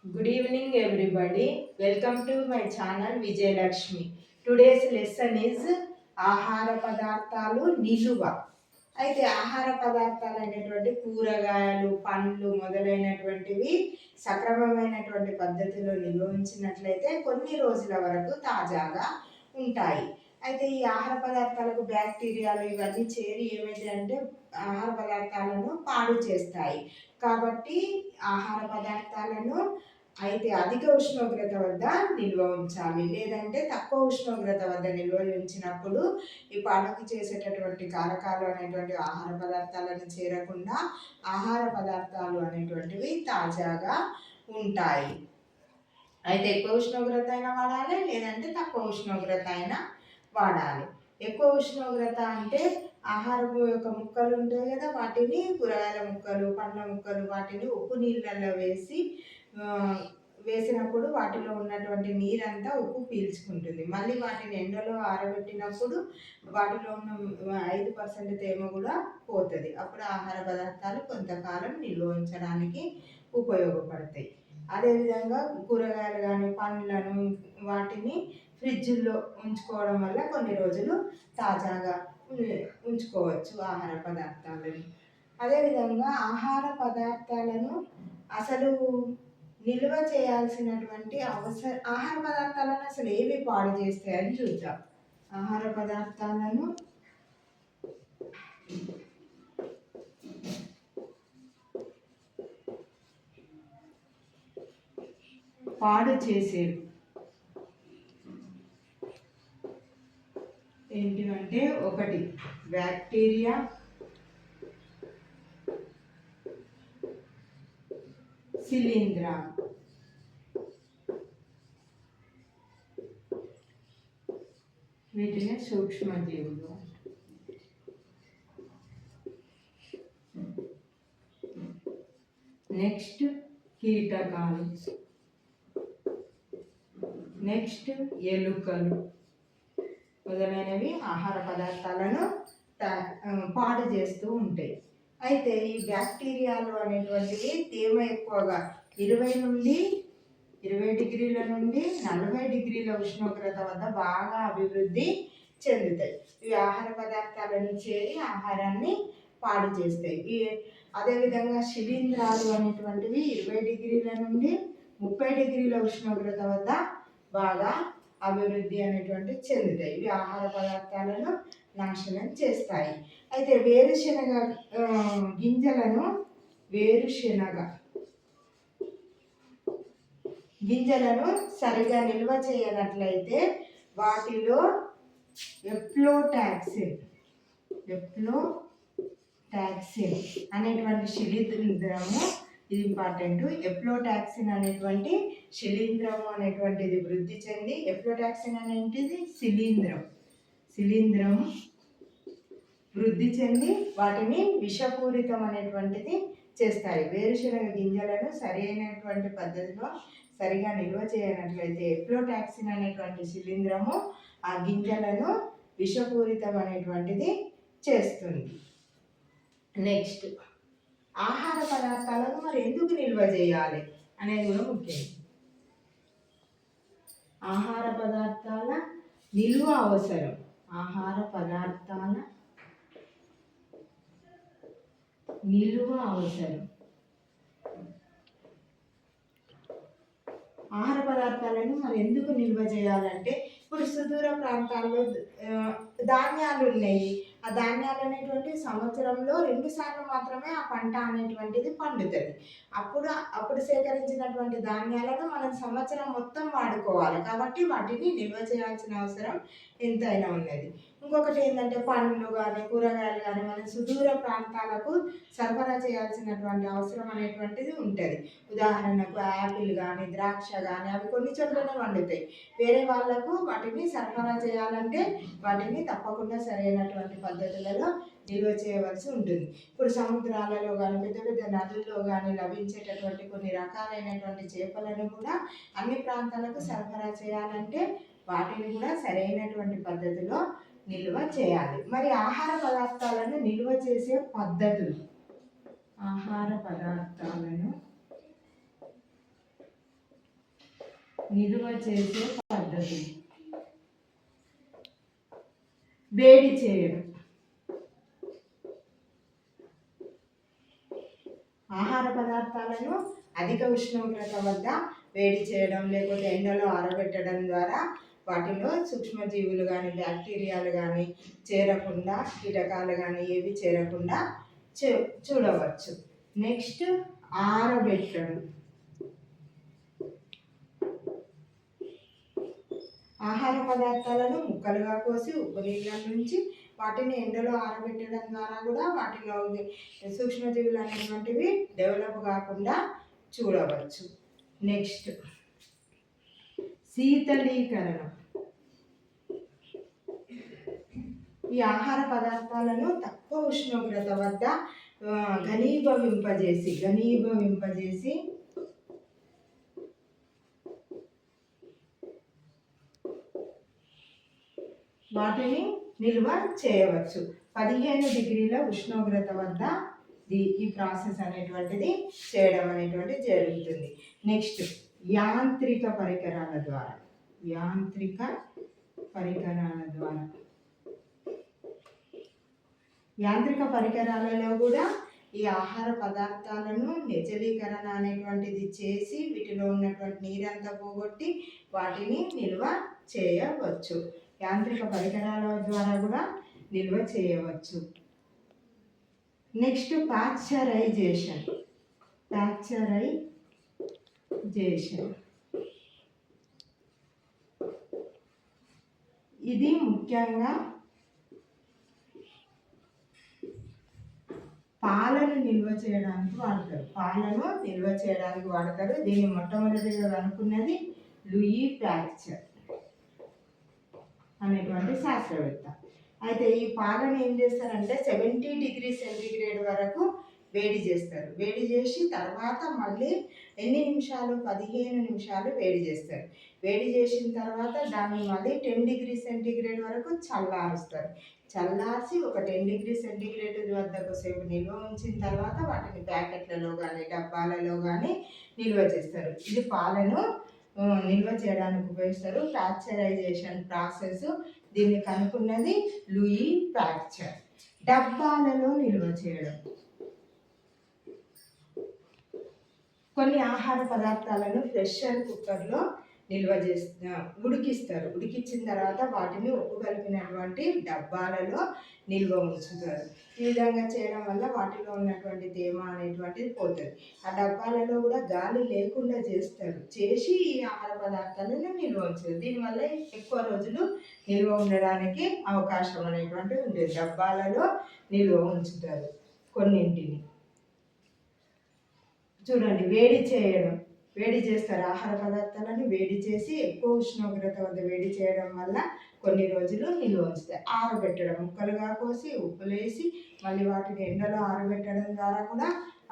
Good evening, everybody. Welcome to my channel Vijay Lakshmi. Today's lesson is ఆహార పదార్థాలు నిలువ. అయితే ఆహార పదార్థాలు అనేటువంటి కూరగాయలు, పండ్లు మొదలైనటువంటివి సక్రమమైనటువంటి పద్ధతిలో నిల్వ ఉంచినట్లయితే కొన్ని రోజుల వరకు తాజాగా ఉంటాయి. అయితే ఈ ఆహార పదార్థాలకు బ్యాక్టీరియాలు ఇవన్నీ చేరి ఏమైతే అంటే ఆహార పదార్థాలను పాడు చేస్తాయి. కాబట్టి ఆహార పదార్థాలను అయితే అధిక ఉష్ణోగ్రత వద్ద నిల్వ ఉంచాలి, లేదంటే తక్కువ ఉష్ణోగ్రత వద్ద నిల్వ ఉంచినప్పుడు ఈ పాడుకు చేసేటటువంటి కారకాలు అనేటువంటి ఆహార పదార్థాలను చేరకుండా ఆహార పదార్థాలు అనేటువంటివి తాజాగా ఉంటాయి. అయితే ఎక్కువ ఉష్ణోగ్రత అయినా వాడాలి, లేదంటే తక్కువ ఉష్ణోగ్రత అయినా వాడాలి. ఎక్కువ ఉష్ణోగ్రత అంటే ఆహారపు యొక్క ముక్కలు ఉంటాయి కదా, వాటిని కూరగాయల ముక్కలు, పండ్ల ముక్కలు వాటిని ఉప్పు నీళ్ళల్లో వేసినప్పుడు వాటిలో ఉన్నటువంటి నీరంతా ఉప్పు పీల్చుకుంటుంది. మళ్ళీ వాటిని ఎండలో ఆరబెట్టినప్పుడు వాటిలో ఉన్న 5% తేమ కూడా పోతుంది. అప్పుడు ఆహార పదార్థాలు కొంతకాలం నిల్వ ఉంచడానికి ఉపయోగపడతాయి. అదేవిధంగా కూరగాయలు కానీ పండ్లను వాటిని ఫ్రిడ్జ్లో ఉంచుకోవడం వల్ల కొన్ని రోజులు తాజాగా ఉంచుకోవచ్చు ఆహార పదార్థాలను. అదేవిధంగా ఆహార పదార్థాలను అసలు నిల్వ చేయాల్సినటువంటి ఆహార పదార్థాలను అసలు ఏవి పాడు చేస్తాయని చూద్దాం. ఆహార పదార్థాలను పాడు చేసేవి ఏంటివంటే, ఒకటి బ్యాక్టీరియా, శిలీంధ్రాలు. వీటిని సూక్ష్మజీవులు. నెక్స్ట్ కీటకాలు, నెక్స్ట్ ఎలుకలు మొదలైనవి ఆహార పదార్థాలను పాడు చేస్తూ ఉంటాయి. అయితే ఈ బ్యాక్టీరియాలు అనేటువంటివి తేమ ఎక్కువగా 20 డిగ్రీల నుండి 40 డిగ్రీల ఉష్ణోగ్రత వద్ద బాగా అభివృద్ధి చెందుతాయి. ఇవి ఆహార పదార్థాలను చేరి ఆహారాన్ని పాడు చేస్తాయి. అదేవిధంగా శిలీంధ్రాలు అనేటువంటివి 20 డిగ్రీల నుండి 30 డిగ్రీల ఉష్ణోగ్రత వద్ద బాగా అభివృద్ధి అనేటువంటి చెందుతాయి. ఇవి ఆహార పదార్థాలను నాశనం చేస్తాయి. అయితే వేరుశెనగ గింజలను సరిగా నిల్వ చేయనట్లయితే వాటిలో ఎఫ్లోటాక్సిన్ అనేటువంటి శిలీంధ్రము, ఇది ఇంపార్టెంట్. ఎఫ్లోటాక్సిన్ అనేటువంటి శిలీంధ్రము అనేటువంటిది వృద్ధి చెంది, ఎఫ్లోటాక్సిన్ అనేటిది శిలీంధ్రం వృద్ధి చెంది వాటిని విషపూరితం అనేటువంటిది చేస్తాయి. వేరుశనగ గింజలను సరైనటువంటి పద్ధతిలో సరిగా నిల్వ చేయనట్లయితే ఎఫ్లోటాక్సిన్ అనేటువంటి శిలీంధ్రము ఆ గింజలను విషపూరితం అనేటువంటిది చేస్తుంది. నెక్స్ట్, ఆహార పదార్థాలను మరి ఎందుకు నిల్వ చేయాలి అనేది కూడా ముఖ్యం. ఆహార పదార్థాల నిల్వ అవసరం. ఆహార పదార్థాల నిల్వ అవసరం. ఆహార పదార్థాలను మరి ఎందుకు నిల్వ చేయాలంటే, ఇప్పుడు సుదూర ప్రాంతాల్లో ధాన్యాలు ఉన్నాయి. ఆ ధాన్యాలు అనేటువంటి సంవత్సరంలో 2 సార్లు మాత్రమే ఆ పంట అనేటువంటిది పండుతుంది. అప్పుడు సేకరించినటువంటి ధాన్యాలను మనం సంవత్సరం మొత్తం వాడుకోవాలి. కాబట్టి వాటిని నిల్వ చేయాల్సిన అవసరం ఎంతైనా ఉన్నది. ఇంకొకటి ఏంటంటే, పండ్లు కానీ కూరగాయలు కానీ మనం సుదూర ప్రాంతాలకు సరఫరా చేయాల్సినటువంటి అవసరం అనేటువంటిది ఉంటుంది. ఉదాహరణకు యాపిల్ కానీ ద్రాక్ష కానీ అవి కొన్ని చోట్లనే పండుతాయి. వేరే వాళ్ళకు వాటిని సరఫరా చేయాలంటే వాటిని తప్పకుండా సరైనటువంటి పద్ధతులలో నిల్వ చేయవలసి ఉంటుంది. ఇప్పుడు సముద్రాలలో కానీ పెద్ద పెద్ద నదుల్లో కానీ లభించేటటువంటి కొన్ని రకాలైనటువంటి చేపలను కూడా అన్ని ప్రాంతాలకు సరఫరా చేయాలంటే వాటిని కూడా సరైనటువంటి పద్ధతిలో నిల్వ చేయాలి. మరి ఆహార పదార్థాలను నిల్వ చేసే పద్ధతులు. ఆహార పదార్థాలను నిల్వ చేసే పద్ధతి. వేడి చేయడం. ఆహార పదార్థాలను అధిక ఉష్ణోగ్రత వద్ద వేడి చేయడం లేకపోతే ఎండలో ఆరబెట్టడం ద్వారా వాటిలో సూక్ష్మజీవులు కానీ బ్యాక్టీరియాలు కానీ చేరకుండా, కీటకాలు కానీ ఏవి చేరకుండా చూడవచ్చు. నెక్స్ట్ ఆరబెట్టడం. ఆహార పదార్థాలను ముక్కలుగా కోసి ఉప్పు నీళ్ళ నుంచి వాటిని ఎండలో ఆరబెట్టడం ద్వారా కూడా వాటిలో సూక్ష్మజీవులు అనేటువంటివి డెవలప్ కాకుండా చూడవచ్చు. నెక్స్ట్ శీతలీకరణ. ఈ ఆహార పదార్థాలను తక్కువ ఉష్ణోగ్రత వద్ద ఘనీభవింపజేసి వాటిని నిల్వ చేయవచ్చు. 15 డిగ్రీల ఉష్ణోగ్రత వద్ద ఈ ప్రాసెస్ అనేటువంటిది చేయడం అనేటువంటిది జరుగుతుంది. నెక్స్ట్ యాంత్రిక పరికరాల ద్వారా. యాంత్రిక పరికరాలలో కూడా ఈ ఆహార పదార్థాలను నిర్జలీకరణ అనేటువంటిది చేసి వీటిలో ఉన్నటువంటి నీరంతా పోగొట్టి వాటిని నిల్వ చేయవచ్చు. యాంత్రిక పరికరాల ద్వారా కూడా నిల్వ చేయవచ్చు. Next pasteurization. ఇది ముఖ్యంగా పాలను నిల్వ చేయడానికి వాడతారు. దీన్ని మొట్టమొదటిగా కనుక్కున్నది లూయి పాశ్చర్ అనేటువంటి శాస్త్రవేత్త. అయితే ఈ పాలను ఏం చేస్తారంటే 70 డిగ్రీ సెంటీగ్రేడ్ వరకు వేడి చేస్తారు. వేడి చేసి తర్వాత మళ్ళీ ఎన్ని నిమిషాలు? 15 నిమిషాలు వేడి చేస్తారు. వేడి చేసిన తర్వాత దాన్ని మళ్ళీ 10 డిగ్రీ సెంటీగ్రేడ్ వరకు చల్లారుస్తారు. చల్లార్చి ఒక 10 డిగ్రీ సెంటీగ్రేడ్ వద్ద కొద్దిసేపు నిల్వ ఉంచిన తర్వాత వాటిని ప్యాకెట్లలో కానీ డబ్బాలలో కానీ నిల్వ చేస్తారు. ఇది పాలను నిల్వ చేయడానికి ఉపయోగిస్తారు. Pasteurization process. దీన్ని కనుక్కున్నది లూయి పాశ్చర్. డబ్బాలలో నిల్వ చేయడం. కొన్ని ఆహార పదార్థాలను ప్రెషర్ కుక్కర్లో ఉడికిస్తారు. ఉడికించిన తర్వాత వాటిని ఉప్పు కలిపినటువంటి డబ్బాలలో నిల్వ ఉంచుతారు. ఈ విధంగా చేయడం వల్ల వాటిలో ఉన్నటువంటి తేమ అనేటువంటిది పోతుంది. ఆ డబ్బాలలో కూడా గాలి లేకుండా చేసి ఈ ఆహార పదార్థాలను నిల్వ ఉంచుతారు. దీనివల్ల ఎక్కువ రోజులు నిల్వ ఉండడానికి అవకాశం అనేటువంటిది ఉండేది. డబ్బాలలో నిల్వ ఉంచుతారు కొన్నింటిని. చూడండి, వేడి చేస్తారు. ఆహార పదార్థాలను వేడి చేసి ఎక్కువ ఉష్ణోగ్రత వద్ద వేడి చేయడం వల్ల కొన్ని రోజులు నిల్వ ఉంచుతాయి. ఆరబెట్టడం. ముక్కలుగా కోసి ఉప్పులేసి మళ్ళీ వాటిని ఎండలో ఆరబెట్టడం ద్వారా కూడా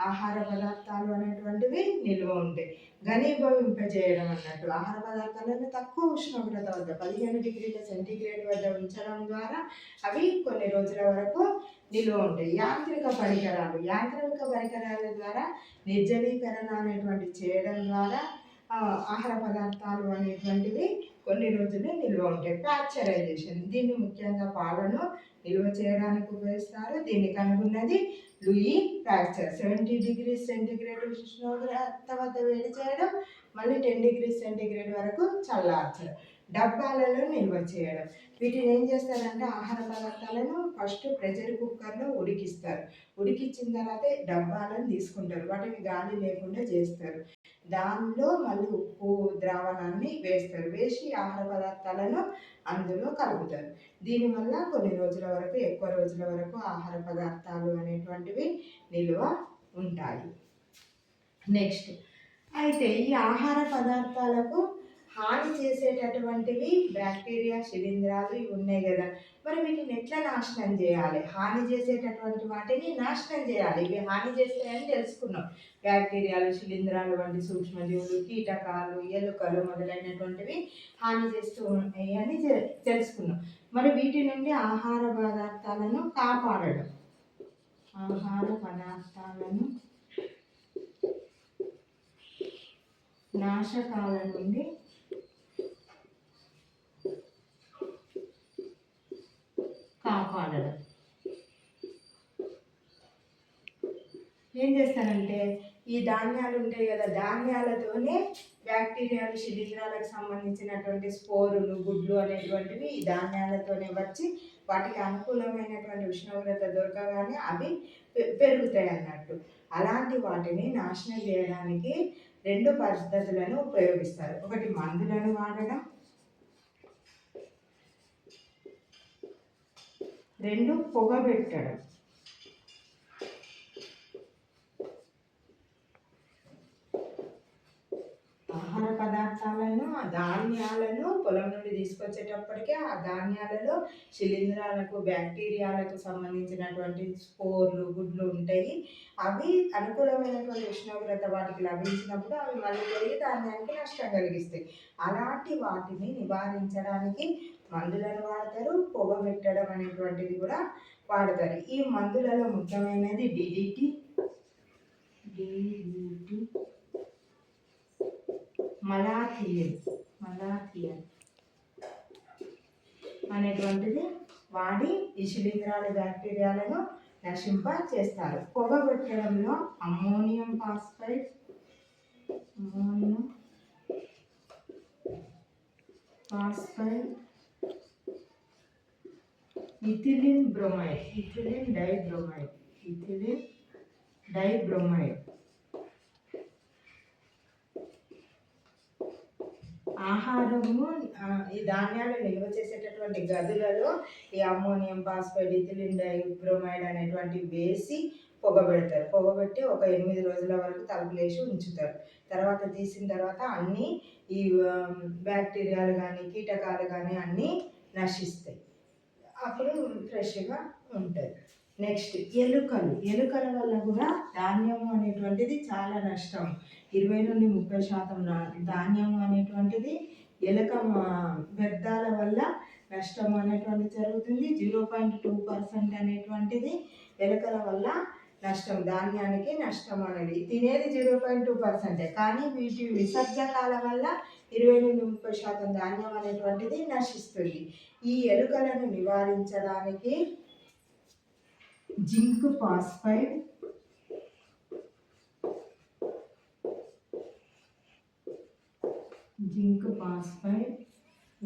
ఆహార పదార్థాలు అనేటువంటివి నిల్వ ఉంటాయి. ఘనీభవింపజేయడం అన్నట్టు ఆహార పదార్థాలను తక్కువ ఉష్ణోగ్రత వద్ద 15 డిగ్రీల సెంటీగ్రేడ్ వద్ద ఉంచడం ద్వారా అవి కొన్ని రోజుల వరకు నిల్వ ఉంటాయి. యాంత్రిక పరికరాల ద్వారా నిర్జలీకరణ అనేటువంటి చేయడం ద్వారా ఆహార పదార్థాలు అనేటువంటివి కొన్ని రోజులు నిల్వ ఉంటాయి. పాశ్చరైజేషన్. దీన్ని ముఖ్యంగా పాలను నిల్వ చేయడానికి ఉపయోగిస్తారు. దీన్ని కనుగొన్నది లూయి పాశ్చర్. 70 డిగ్రీ సెంటీగ్రేడ్ ఉష్ణోగ్రత వద్ద వేడి చేయడం, మళ్ళీ 10 డిగ్రీ సెంటీగ్రేడ్ వరకు చల్లార్చడం. డబ్బాలలో నిల్వ చేయడం. వీటిని ఏం చేస్తారంటే ఆహార పదార్థాలను ఫస్ట్ ప్రెషర్ కుక్కర్లో ఉడికిస్తారు. ఉడికించిన తర్వాత డబ్బాలను తీసుకుంటారు. వాటిని గాలి లేకుండా చేస్తారు. దానిలో మళ్ళీ ఉప్పు ద్రావణాన్ని వేస్తారు. వేసి ఆహార పదార్థాలను అందులో కలుపుతారు. దీనివల్ల కొన్ని రోజుల వరకు, ఎక్కువ రోజుల వరకు ఆహార పదార్థాలు అనేటువంటివి నిల్వ ఉంటాయి. నెక్స్ట్ అయితే ఈ ఆహార పదార్థాలకు హాని చేసేటటువంటివి బ్యాక్టీరియా, శిలీంధ్రాలు ఇవి ఉన్నాయి కదా. మరి వీటిని ఎట్లా నాశనం చేయాలి? హాని చేసేటటువంటి వాటిని నాశనం చేయాలి. ఇవి హాని చేస్తాయని తెలుసుకున్నాం. బ్యాక్టీరియాలు, శిలీంధ్రాలు వంటి సూక్ష్మజీవులు, కీటకాలు, ఎలుకలు మొదలైనటువంటివి హాని చేస్తూ ఉంటాయి అని తెలుసుకున్నాం. మరి వీటి నుండి ఆహార పదార్థాలను కాపాడడం. నాశకాల నుండి ధాన్యాలు ఉంటాయి కదా, ధాన్యాలతోనే బ్యాక్టీరియాలు, శిలీంధ్రాలకు సంబంధించినటువంటి స్పోరులు, గుడ్లు అనేటువంటివి ఈ ధాన్యాలతోనే వచ్చి వాటికి అనుకూలమైనటువంటి ఉష్ణోగ్రత దొరకగానే అవి పెరుగుతాయి అన్నట్టు. అలాంటి వాటిని నాశనం చేయడానికి 2 పద్ధతులను ఉపయోగిస్తారు. ఒకటి మందులను వాడడం, 2 పొగ పెట్టడం. ఆహార పదార్థాలను, ఆ ధాన్యాలను పొలం నుండి తీసుకొచ్చేటప్పటికే ఆ ధాన్యాలలో శిలీంధ్రాలకు, బ్యాక్టీరియాలకు సంబంధించినటువంటి స్పోర్లు, గుడ్లు ఉంటాయి. అవి అనుకూలమైనటువంటి ఉష్ణోగ్రత వాటికి లభించినప్పుడు అవి మళ్ళీ పెరిగి ధాన్యానికి నష్టం కలిగిస్తాయి. అలాంటి వాటిని నివారించడానికి మందులను వాడతారు, పొగ పెట్టడం అనేటువంటిది కూడా వాడతారు. ఈ మందులలో ముఖ్యమైనది DDT, మలాథియన్ అనేటువంటిది వాడి ఈ శిలీంధ్రాలు, బ్యాక్టీరియాలను నశింప చేస్తారు. పొగ పెట్టడంలో అమ్మోనియం ఫాస్ఫైడ్, ఇథిలిన్ డైబ్రోమైడ్. ఆహారము, ఈ ధాన్యాలు నిల్వ చేసేటటువంటి గదులలో ఈ అమ్మోనియం ఫాస్ఫైడ్, ఇథిలిన్ డైబ్రోమైడ్ అనేటువంటి వేసి పొగబెడతారు. పొగబెట్టి ఒక 8 రోజుల వరకు తలుపులేసి ఉంచుతారు. తర్వాత తీసిన తర్వాత అన్నీ ఈ బ్యాక్టీరియాలు కానీ, కీటకాలు కానీ అన్నీ నశిస్తాయి. అప్పుడు ఫ్రెష్గా ఉంటుంది. నెక్స్ట్ ఎలుకల వల్ల కూడా ధాన్యము అనేటువంటిది చాలా నష్టం. 20 నుండి 30% ధాన్యము అనేటువంటిది ఎలుక వ్యర్థాల వల్ల నష్టం అనేటువంటిది జరుగుతుంది. 0.2% అనేటువంటిది ఎలుకల వల్ల నష్టం, ధాన్యానికి నష్టం అనేది. తినేది 0.2%, కానీ వీటి విసర్జకాల వల్ల 20 నుండి 30% ధాన్యం అనేటువంటిది నశిస్తుంది. ఈ ఎలుకలను నివారించడానికి zinc phosphide,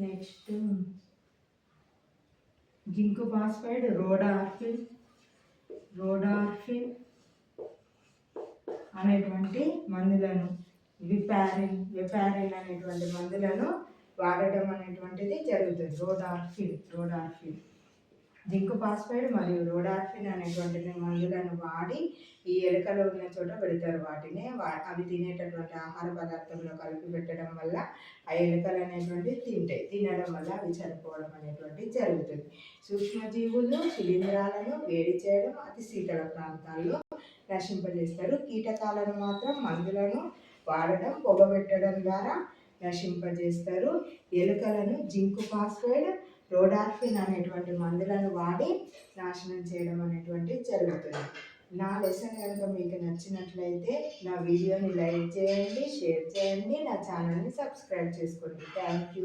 next zinc phosphide, రోడార్ఫిన్ అనేటువంటి మందులను, విపారిన్ అనేటువంటి మందులను వాడటం అనేటువంటిది జరుగుతుంది. రోడార్ఫిన్, జింక్ ఫాస్ఫైడ్ మరియు రోడార్ఫిన్ అనేటువంటి మందులను వాడి ఈ ఎలుకలు ఉన్న చోట పెడతారు. వాటిని అవి తినేటటువంటి ఆహార పదార్థంలో కలిపి పెట్టడం వల్ల ఆ ఎలుకలు అనేటువంటివి తినడం వల్ల అవి చనిపోవడం అనేటువంటిది జరుగుతుంది. సూక్ష్మజీవులు, శిలీంధ్రాలను వేడి చేయడం, అతి శీతల ప్రాంతాల్లో నశింపజేస్తారు. కీటకాలను మాత్రం మందులను వాడడం, పొగబెట్టడం ద్వారా నశింపజేస్తారు. ఎలుకలను జింక్ ఫాస్ఫైడ్, రోడార్ఫిన్ అనేటువంటి మందులను వాడి నాశనం చేయడం అనేటువంటి జరుగుతుంది. నా లెసన్ కనుక మీకు నచ్చినట్లయితే నా వీడియోని లైక్ చేయండి, షేర్ చేయండి, నా ఛానల్ని సబ్స్క్రైబ్ చేసుకోండి. Thank you.